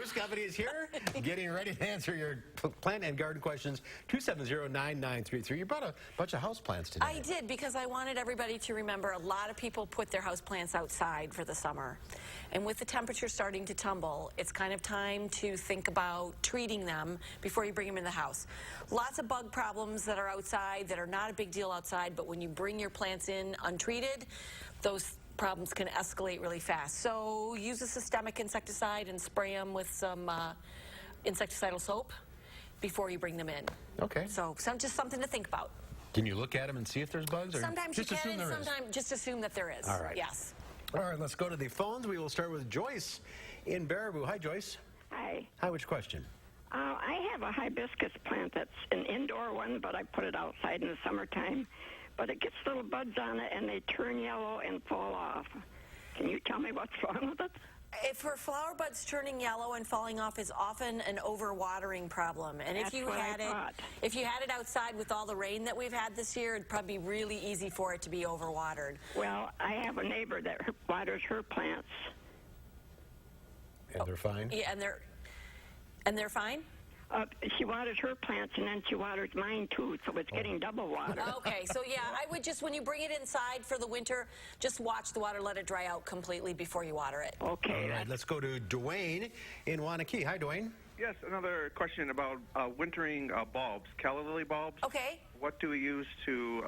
Produce Company is here, getting ready to answer your plant and garden questions. 270-9933. You brought a bunch of house plants today. I did, because I wanted everybody to remember a lot of people put their house plants outside for the summer. And with the temperature starting to tumble, it's kind of time to think about treating them before you bring them in the house. Lots of bug problems that are outside that are not a big deal outside, but when you bring your plants in untreated, those problems can escalate really fast. So use a systemic insecticide and spray them with some insecticidal soap before you bring them in. Okay. So just something to think about. Can you look at them and see if there's bugs? Or Sometimes just you can, assume and there is? sometimes just assume that there is. All right. Yes. All right, let's go to the phones. We will start with Joyce in Baraboo. Hi, Joyce. Hi. Hi, which question? I have a hibiscus plant that's an indoor one, but I put it outside in the summertime. But it gets little buds on it, and they turn yellow and fall off. Can you tell me what's wrong with it? If her flower buds turning yellow and falling off is often an overwatering problem, and That's what I thought. if you had it outside with all the rain that we've had this year, it'd probably be really easy for it to be overwatered. Well, I have a neighbor that waters her plants. And they're fine? Yeah, and they're fine? She waters her plants, and then she waters mine, too, so it's getting double water. Okay, so yeah, I would just, when you bring it inside for the winter, just watch the water, let it dry out completely before you water it. Okay. All right, let's go to Dwayne in Wanakee. Hi, Dwayne. Yes, another question about wintering bulbs, calla lily bulbs. Okay. What do we use to,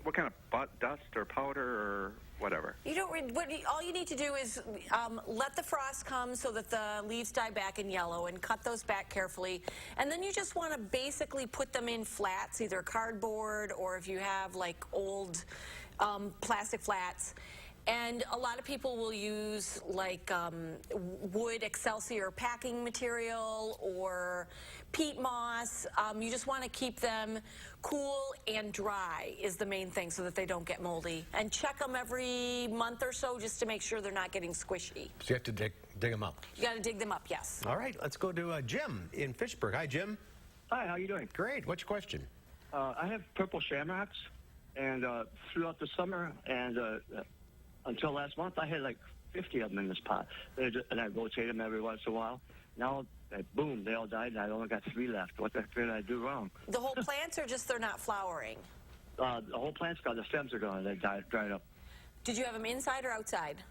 what kind of dust or powder or whatever? You don't. All you need to do is let the frost come so that the leaves die back in yellow, and cut those back carefully. And then you just want to basically put them in flats, either cardboard or if you have like old plastic flats. And a lot of people will use like wood Excelsior packing material or peat moss. You just want to keep them cool and dry is the main thing, so that they don't get moldy. And check them every month or so just to make sure they're not getting squishy. So you have to dig them up. You got to dig them up, yes. All right, let's go to Jim in Fitchburg. Hi, Jim. Hi, how you doing? Great. What's your question? I have purple shamrocks, and throughout the summer and until last month, I had like 50 of them in this pot, and I rotate them every once in a while. Now, boom, they all died, and I only got 3 left. What the heck did I do wrong? The whole plants, or just they're not flowering? The whole plant's gone. The stems are gone. They dried up. Did you have them inside or outside?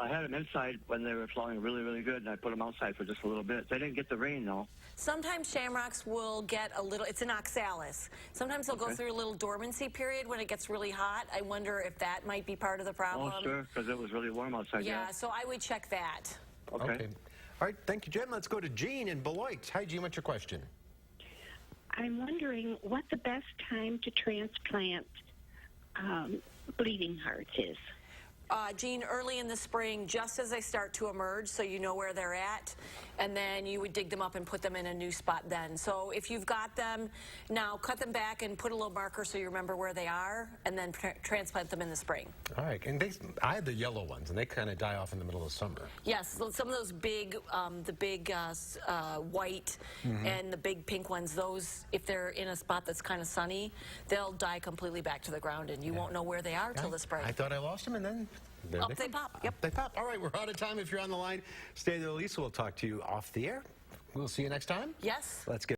I had them inside when they were flowering really, really good, and I put them outside for just a little bit. They didn't get the rain, though. Sometimes shamrocks will get a little, it's an oxalis. Sometimes they'll go through a little dormancy period when it gets really hot. I wonder if that might be part of the problem. Oh, sure, because it was really warm outside. Yeah, so I would check that. Okay. All right, thank you, Jim. Let's go to Jean in Beloit. Hi, Jean, what's your question? I'm wondering what the best time to transplant bleeding hearts is. Jean, early in the spring, just as they start to emerge, so you know where they're at, and then you would dig them up and put them in a new spot then. So if you've got them, now cut them back and put a little marker so you remember where they are, and then transplant them in the spring. All right, and I had the yellow ones, and they kind of die off in the middle of summer. Yes, so some of those big, white and the big pink ones, those, if they're in a spot that's kind of sunny, they'll die completely back to the ground, and you won't know where they are till the spring. I thought I lost them, and then Up they pop. Yep. They pop. All right, we're out of time. If you're on the line, stay there, Lisa. We'll talk to you off the air. We'll see you next time. Yes. Let's get